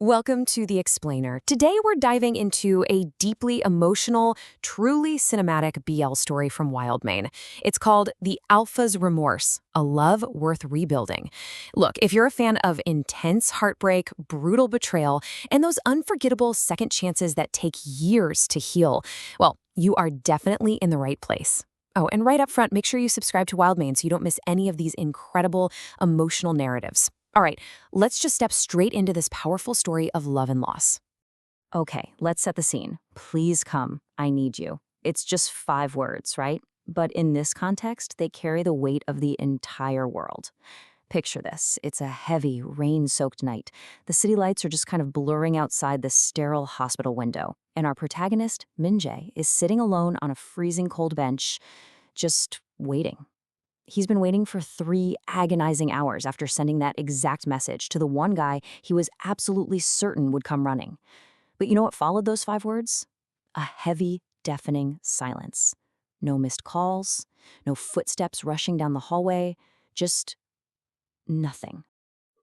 Welcome to The Explainer. Today we're diving into a deeply emotional, truly cinematic BL story from WildMane. It's called The Alpha's Remorse, a love worth rebuilding. Look, if you're a fan of intense heartbreak, brutal betrayal, and those unforgettable second chances that take years to heal, well, you are definitely in the right place. Oh, and right up front, make sure you subscribe to WildMane so you don't miss any of these incredible emotional narratives. All right, let's just step straight into this powerful story of love and loss. Okay, let's set the scene. Please come. I need you. It's just 5 words, right? But in this context, they carry the weight of the entire world. Picture this. It's a heavy, rain-soaked night. The city lights are just kind of blurring outside the sterile hospital window. And our protagonist, Minjae, is sitting alone on a freezing cold bench, just waiting. He's been waiting for 3 agonizing hours after sending that exact message to the one guy he was absolutely certain would come running. But you know what followed those 5 words? A heavy, deafening silence. No missed calls, no footsteps rushing down the hallway, just nothing.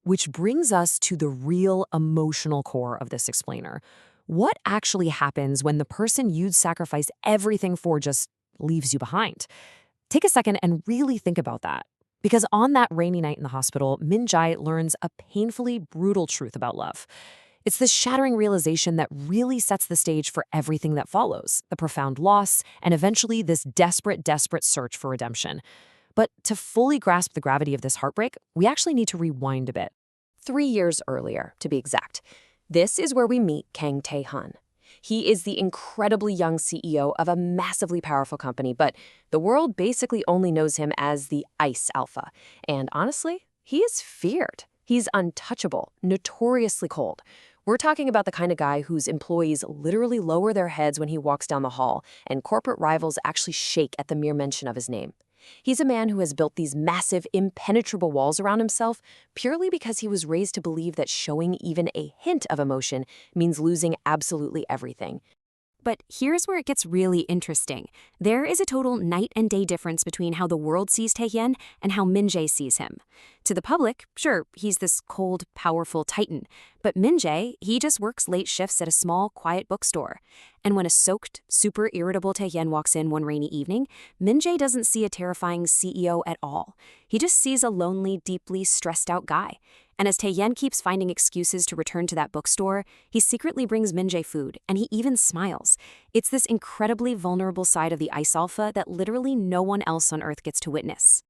Which brings us to the real emotional core of this explainer. What actually happens when the person you'd sacrifice everything for just leaves you behind? Take a second and really think about that. Because on that rainy night in the hospital, Minjae learns a painfully brutal truth about love. It's this shattering realization that really sets the stage for everything that follows, the profound loss, and eventually this desperate search for redemption. But to fully grasp the gravity of this heartbreak, we actually need to rewind a bit. 3 years earlier, to be exact. This is where we meet Kang Taehyun. He is the incredibly young CEO of a massively powerful company, but the world basically only knows him as the Ice Alpha. And honestly, he is feared. He's untouchable, notoriously cold. We're talking about the kind of guy whose employees literally lower their heads when he walks down the hall, and corporate rivals actually shake at the mere mention of his name. He's a man who has built these massive, impenetrable walls around himself purely because he was raised to believe that showing even a hint of emotion means losing absolutely everything. But here's where it gets really interesting. There is a total night and day difference between how the world sees Taehyun and how Minjae sees him. To the public, sure, he's this cold, powerful titan. But Minjae, he just works late shifts at a small, quiet bookstore. And when a soaked, super irritable Taehyun walks in one rainy evening, Minjae doesn't see a terrifying CEO at all. He just sees a lonely, deeply stressed out guy. And as Taehyun keeps finding excuses to return to that bookstore, he secretly brings Minjae food, and he even smiles. It's this incredibly vulnerable side of the Ice Alpha that literally no one else on Earth gets to witness.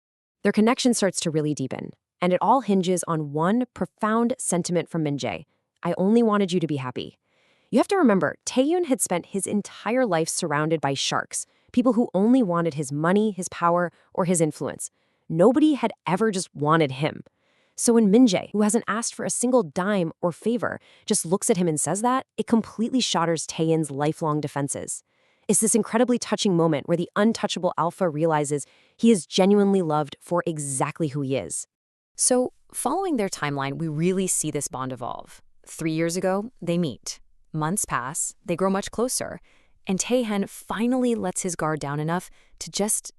Their connection starts to really deepen, and it all hinges on one profound sentiment from Minjae. I only wanted you to be happy. You have to remember, Taehyun had spent his entire life surrounded by sharks, people who only wanted his money, his power, or his influence. Nobody had ever just wanted him. So when Minjae, who hasn't asked for a single dime or favor, just looks at him and says that, it completely shatters Taehyun's lifelong defenses. It's this incredibly touching moment where the untouchable alpha realizes he is genuinely loved for exactly who he is. So, following their timeline, we really see this bond evolve. 3 years ago, they meet. Months pass, they grow much closer, and Taehyun finally lets his guard down enough to just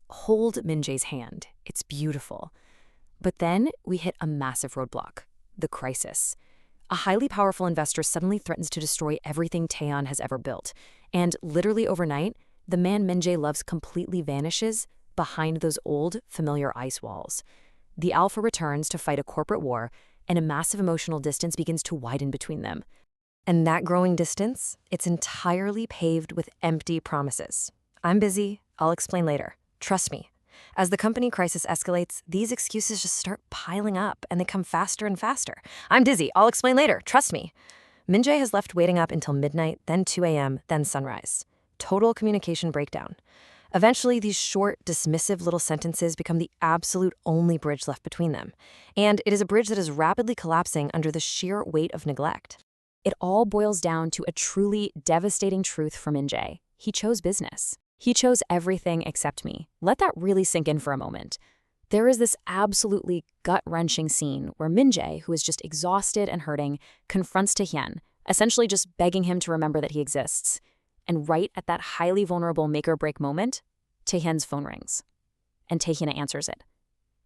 hold Minjae's hand. It's beautiful. But then we hit a massive roadblock, the crisis. A highly powerful investor suddenly threatens to destroy everything Taehyun has ever built. And literally overnight, the man Minjae loves completely vanishes behind those old, familiar ice walls. The Alpha returns to fight a corporate war, and a massive emotional distance begins to widen between them. And that growing distance, it's entirely paved with empty promises. I'm busy, I'll explain later. Trust me. As the company crisis escalates, these excuses just start piling up, and they come faster and faster. I'm dizzy, I'll explain later, trust me. Minjae has left waiting up until midnight, then 2 a.m., then sunrise. Total communication breakdown. Eventually, these short, dismissive little sentences become the absolute only bridge left between them. And it is a bridge that is rapidly collapsing under the sheer weight of neglect. It all boils down to a truly devastating truth for Minjae. He chose business. He chose everything except me. Let that really sink in for a moment. There is this absolutely gut-wrenching scene where Minjae, who is just exhausted and hurting, confronts Taehyun, essentially just begging him to remember that he exists. And right at that highly vulnerable make-or-break moment, Taehyun's phone rings. And Taehyun answers it.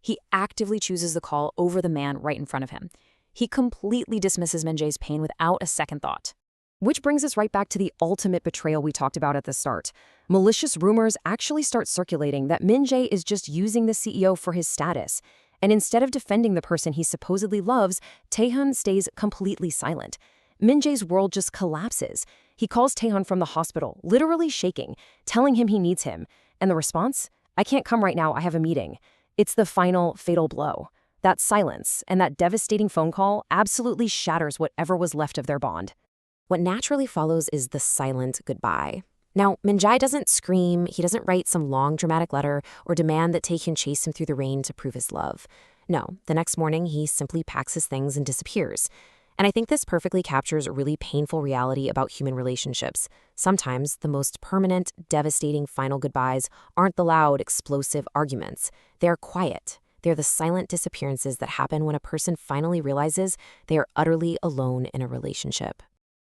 He actively chooses the call over the man right in front of him. He completely dismisses Minjae's pain without a second thought. Which brings us right back to the ultimate betrayal we talked about at the start. Malicious rumors actually start circulating that Minjae is just using the CEO for his status. And instead of defending the person he supposedly loves, Taehyun stays completely silent. Minjae's world just collapses. He calls Taehyun from the hospital, literally shaking, telling him he needs him. And the response? I can't come right now, I have a meeting. It's the final, fatal blow. That silence and that devastating phone call absolutely shatters whatever was left of their bond. What naturally follows is the silent goodbye. Now, Minjae doesn't scream, he doesn't write some long dramatic letter or demand that Taehyun chase him through the rain to prove his love. No, the next morning he simply packs his things and disappears. And I think this perfectly captures a really painful reality about human relationships. Sometimes the most permanent, devastating final goodbyes aren't the loud, explosive arguments. They're quiet. They're the silent disappearances that happen when a person finally realizes they are utterly alone in a relationship.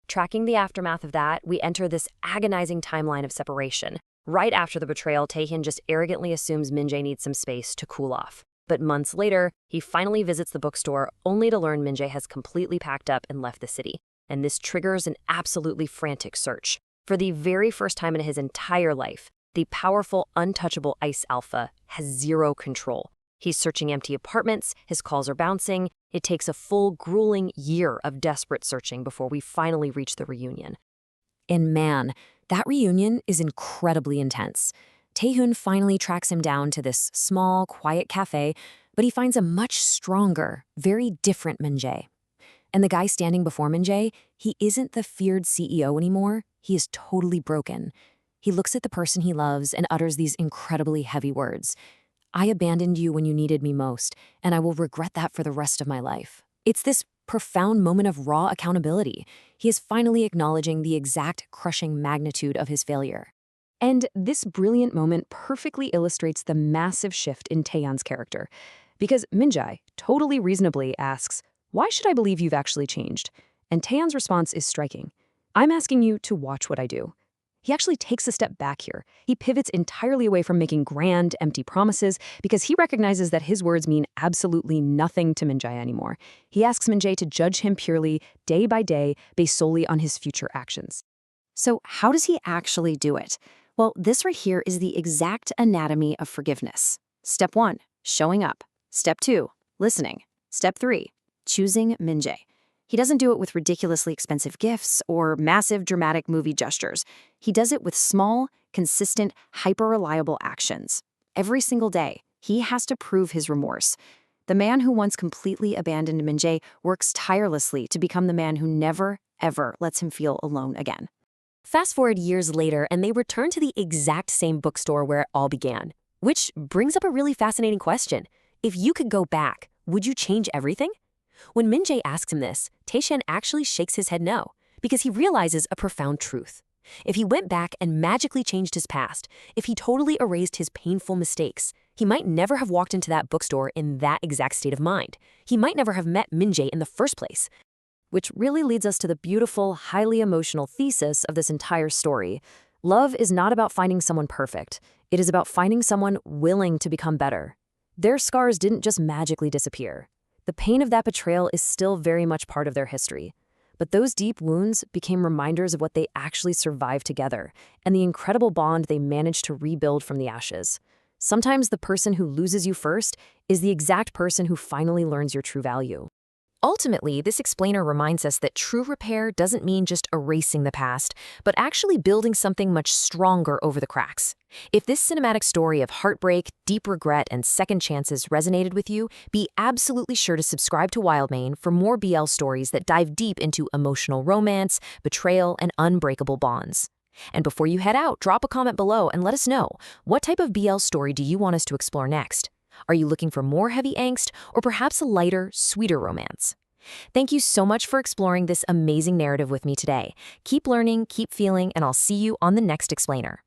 Tracking the aftermath of that, we enter this agonizing timeline of separation. Right after the betrayal, Taehyun just arrogantly assumes Minjae needs some space to cool off. But months later, he finally visits the bookstore only to learn Minjae has completely packed up and left the city. And this triggers an absolutely frantic search. For the very first time in his entire life, the powerful, untouchable Ice Alpha has zero control. He's searching empty apartments, his calls are bouncing. It takes a full, grueling year of desperate searching before we finally reach the reunion. And man, that reunion is incredibly intense. Taehyun finally tracks him down to this small, quiet cafe, but he finds a much stronger, very different Minjae. And the guy standing before Minjae, he isn't the feared CEO anymore. He is totally broken. He looks at the person he loves and utters these incredibly heavy words. I abandoned you when you needed me most, and I will regret that for the rest of my life. It's this profound moment of raw accountability. He is finally acknowledging the exact crushing magnitude of his failure. And this brilliant moment perfectly illustrates the massive shift in Taehyun's character. Because Minjae totally reasonably asks, why should I believe you've actually changed? And Taehyun's response is striking. I'm asking you to watch what I do. He actually takes a step back here. He pivots entirely away from making grand, empty promises because he recognizes that his words mean absolutely nothing to Minjae anymore. He asks Minjae to judge him purely, day by day, based solely on his future actions. So how does he actually do it? Well, this right here is the exact anatomy of forgiveness. Step 1, showing up. Step 2, listening. Step 3, choosing Minjae. He doesn't do it with ridiculously expensive gifts or massive dramatic movie gestures. He does it with small, consistent, hyper-reliable actions. Every single day, he has to prove his remorse. The man who once completely abandoned Minjae works tirelessly to become the man who never, ever lets him feel alone again. Fast forward years later, and they return to the exact same bookstore where it all began. Which brings up a really fascinating question. If you could go back, would you change everything? When Minjae asks him this, Taehyun actually shakes his head no, because he realizes a profound truth. If he went back and magically changed his past, if he totally erased his painful mistakes, he might never have walked into that bookstore in that exact state of mind. He might never have met Minjae in the first place. Which really leads us to the beautiful, highly emotional thesis of this entire story. Love is not about finding someone perfect. It is about finding someone willing to become better. Their scars didn't just magically disappear. The pain of that betrayal is still very much part of their history. But those deep wounds became reminders of what they actually survived together and the incredible bond they managed to rebuild from the ashes. Sometimes the person who loses you first is the exact person who finally learns your true value. Ultimately, this explainer reminds us that true repair doesn't mean just erasing the past, but actually building something much stronger over the cracks. If this cinematic story of heartbreak, deep regret, and second chances resonated with you, be absolutely sure to subscribe to WildMane for more BL stories that dive deep into emotional romance, betrayal, and unbreakable bonds. And before you head out, drop a comment below and let us know, what type of BL story do you want us to explore next? Are you looking for more heavy angst or perhaps a lighter, sweeter romance? Thank you so much for exploring this amazing narrative with me today. Keep learning, keep feeling, and I'll see you on the next explainer.